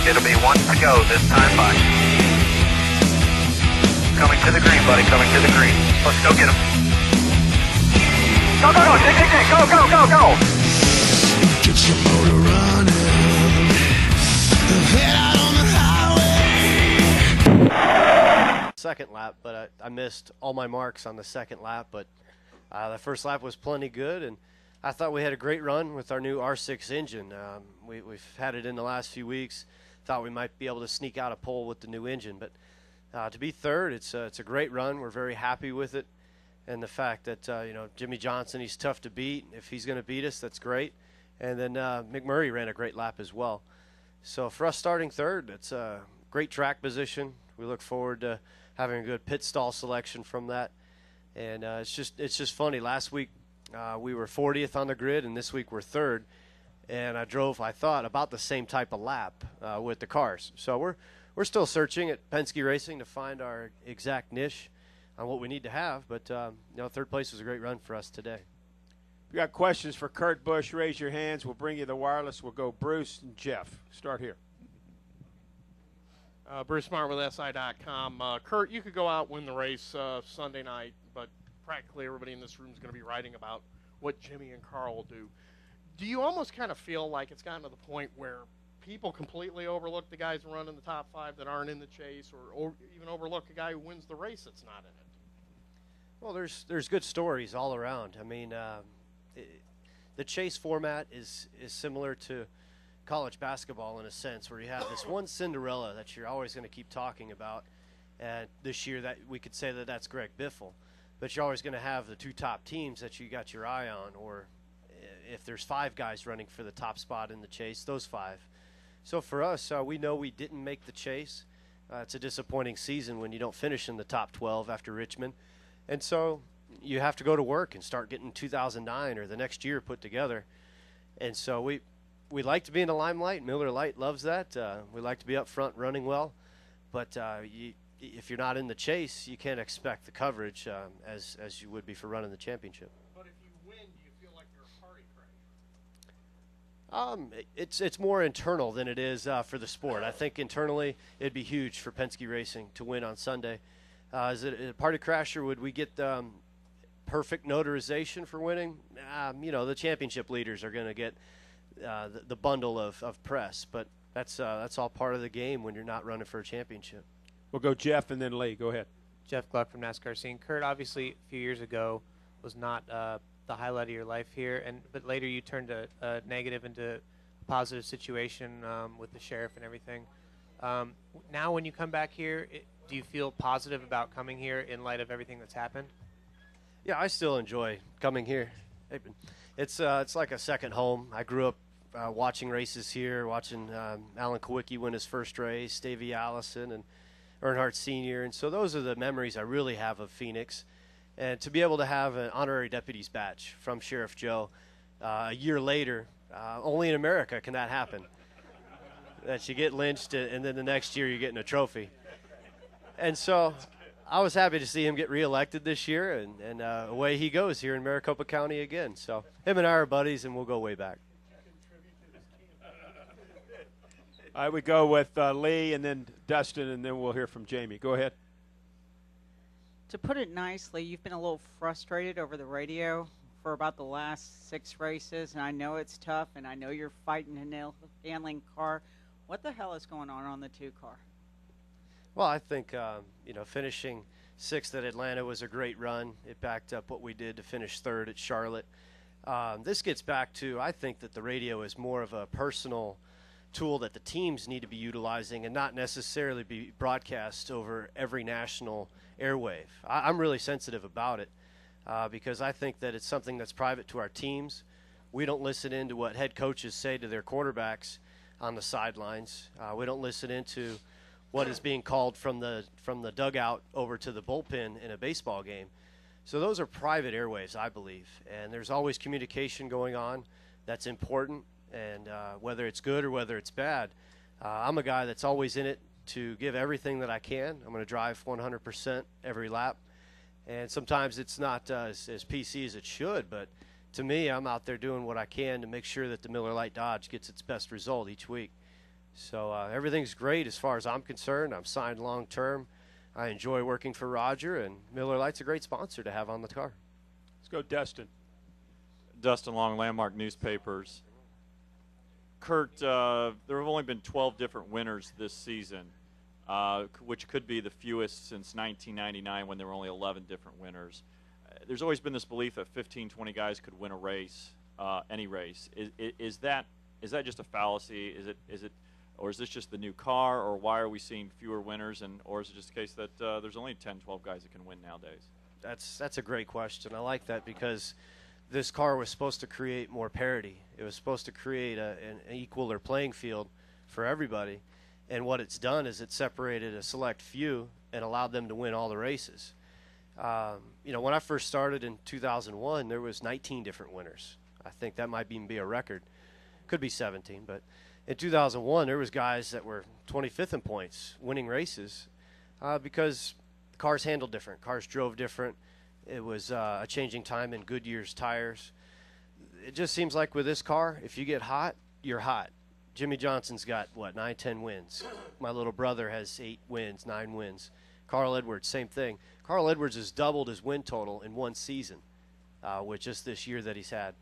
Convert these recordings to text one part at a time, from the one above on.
It'll be one to go this time by. Coming to the green, buddy, coming to the green. Let's go get him. Go, go, go, go, go, go, go. Get your motor running. Head out on the highway. Second lap, but I missed all my marks on the second lap, but the first lap was plenty good, and I thought we had a great run with our new R6 engine. We've had it in the last few weeks. Thought we might be able to sneak out a pole with the new engine, but to be third, it's a great run. We're very happy with it, and the fact that Jimmie Johnson, he's tough to beat. If he's going to beat us, that's great. And then McMurray ran a great lap as well. So for us starting third, it's a great track position. We look forward to having a good pit stall selection from that. And it's just funny. Last week we were 40th on the grid, and this week we're third. And I drove, I thought, about the same type of lap with the cars. So we're still searching at Penske Racing to find our exact niche on what we need to have. But third place was a great run for us today. If you got questions for Kurt Busch, raise your hands. We'll bring you the wireless. We'll go Bruce and Jeff. Start here. Bruce Smart with SI.com. Kurt, you could go out and win the race Sunday night, but practically everybody in this room is going to be writing about what Jimmy and Carl will do. Do you almost kind of feel like it's gotten to the point where people completely overlook the guys who run in the top five that aren't in the chase, or even overlook a guy who wins the race that's not in it? Well, there's good stories all around. I mean, the chase format is similar to college basketball in a sense, where you have this one Cinderella that you're always going to keep talking about. And this year, that we could say that's Greg Biffle, but you're always going to have the two top teams that you got your eye on, or if there's five guys running for the top spot in the chase, those five. So for us, we know we didn't make the chase. It's a disappointing season when you don't finish in the top 12 after Richmond. And so you have to go to work and start getting 2009 or the next year put together. And so we like to be in the limelight. Miller Lite loves that. We like to be up front running well. But if you're not in the chase, you can't expect the coverage as you would be for running the championship. But if you win, do you feel like you're a party crasher? It's more internal than it is for the sport. I think internally it'd be huge for Penske Racing to win on Sunday. Is it a party crasher? Would we get perfect notarization for winning? The championship leaders are going to get the bundle of press, but that's all part of the game when you're not running for a championship. We'll go Jeff and then Lee. Go ahead. Jeff Gluck from NASCAR Scene. Kurt, obviously, a few years ago was not the highlight of your life here, but later you turned a negative into a positive situation with the sheriff and everything. Now when you come back here, do you feel positive about coming here in light of everything that's happened? Yeah, I still enjoy coming here. It's like a second home. I grew up watching races here, watching Alan Kowicki win his first race, Davey Allison, and Earnhardt Sr. And so those are the memories I really have of Phoenix. And to be able to have an honorary deputy's badge from Sheriff Joe a year later, only in America can that happen. That you get lynched and then the next year you're getting a trophy. And so I was happy to see him get reelected this year, and away he goes here in Maricopa County again. So him and I are buddies, and we'll go way back. All right, we go with Lee and then Dustin, and then we'll hear from Jamie. Go ahead. To put it nicely, you've been a little frustrated over the radio for about the last 6 races, and I know it's tough, and I know you're fighting a handling car. What the hell is going on the 2 car? Well, I think, finishing 6th at Atlanta was a great run. It backed up what we did to finish 3rd at Charlotte. This gets back to, I think that the radio is more of a personal tool that the teams need to be utilizing and not necessarily be broadcast over every national airwave. I'm really sensitive about it because I think that it's something that's private to our teams. We don't listen in to what head coaches say to their quarterbacks on the sidelines. We don't listen into what is being called from the dugout over to the bullpen in a baseball game. So those are private airwaves, I believe, and there's always communication going on that's important, and whether it's good or whether it's bad, I'm a guy that's always in it to give everything that I can. I'm going to drive 100% every lap, and sometimes it's not as PC as it should, but to me, I'm out there doing what I can to make sure that the Miller Lite Dodge gets its best result each week. So everything's great as far as I'm concerned. I'm signed long term. I enjoy working for Roger, and Miller Lite's a great sponsor to have on the car. Let's go, Dustin. Dustin Long, Landmark Newspapers. Kurt, there have only been 12 different winners this season, which could be the fewest since 1999 when there were only 11 different winners. There's always been this belief that 15, 20 guys could win a race, any race. Is that just a fallacy? Is it, or is this just the new car, or why are we seeing fewer winners, or is it just the case that there's only 10, 12 guys that can win nowadays? That's a great question. I like that because this car was supposed to create more parity. It was supposed to create an equaler playing field for everybody. And what it's done is it separated a select few and allowed them to win all the races. When I first started in 2001, there was 19 different winners. I think that might even be a record. Could be 17, but in 2001, there was guys that were 25th in points winning races because the cars handled different. Cars drove different. It was a changing time in Goodyear's tires. It just seems like with this car, if you get hot, you're hot. Jimmie Johnson's got, 9, 10 wins. My little brother has 8 wins, 9 wins. Carl Edwards, same thing. Carl Edwards has doubled his win total in one season with just this year that he's had.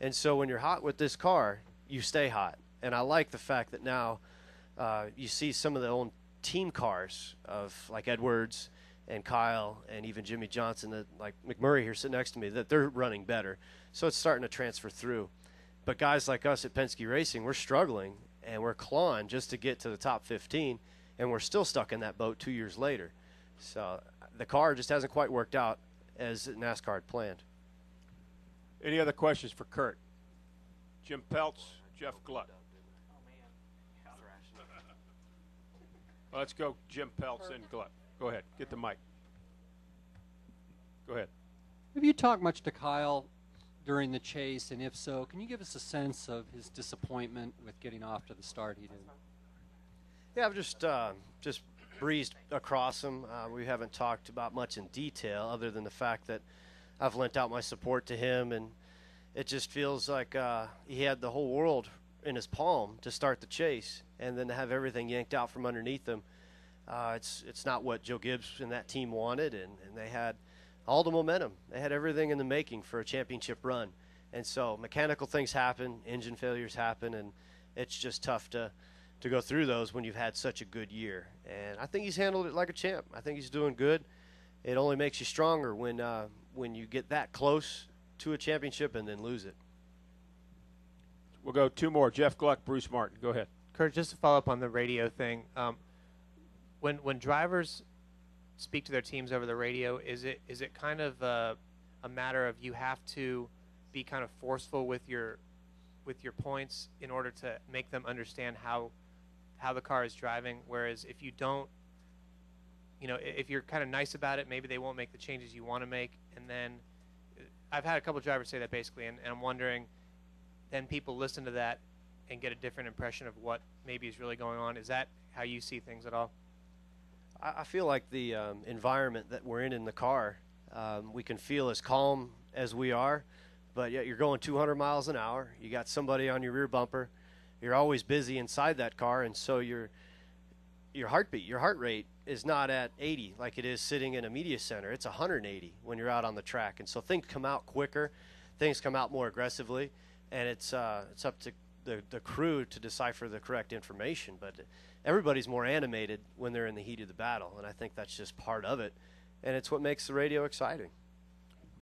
And so when you're hot with this car, you stay hot. And I like the fact that now you see some of the old team cars of like Edwards and Kyle and even Jimmie Johnson, that like McMurray here sitting next to me, that they're running better. So it's starting to transfer through. But guys like us at Penske Racing, we're struggling and we're clawing just to get to the top 15, and we're still stuck in that boat 2 years later. So the car just hasn't quite worked out as NASCAR had planned. Any other questions for Kurt? Jim Peltz, Jeff Gluck. Let's go, Jim Peltz and Gluck. Go ahead. Get the mic. Go ahead. Have you talked much to Kyle during the chase, and if so, can you give us a sense of his disappointment with getting off to the start he did? Yeah, I've just breezed across him. We haven't talked about much in detail other than the fact that I've lent out my support to him, and it just feels like he had the whole world in his palm to start the chase, and then to have everything yanked out from underneath him. It's not what Joe Gibbs and that team wanted, and they had all the momentum. They had everything in the making for a championship run. And so mechanical things happen, engine failures happen, and it's just tough to go through those when you've had such a good year. And I think he's handled it like a champ. I think he's doing good. It only makes you stronger when you get that close to a championship and then lose it. We'll go 2 more. Jeff Gluck, Bruce Martin. Go ahead. Kurt, just to follow up on the radio thing, when drivers speak to their teams over the radio, is it kind of a matter of you have to be kind of forceful with your points in order to make them understand how the car is driving, whereas if you don't, if you're kind of nice about it, maybe they won't make the changes you want to make. And then I've had a couple of drivers say that basically, and I'm wondering, then people listen to that and get a different impression of what maybe is really going on. Is that how you see things at all? I feel like the environment that we're in the car, we can feel as calm as we are, but yet you're going 200 miles an hour. You got somebody on your rear bumper. You're always busy inside that car, and so your heart rate is not at 80 like it is sitting in a media center. It's 180 when you're out on the track, and so things come out quicker, things come out more aggressively, and it's up to the crew to decipher the correct information. But everybody's more animated when they're in the heat of the battle, and I think that's just part of it, and it's what makes the radio exciting.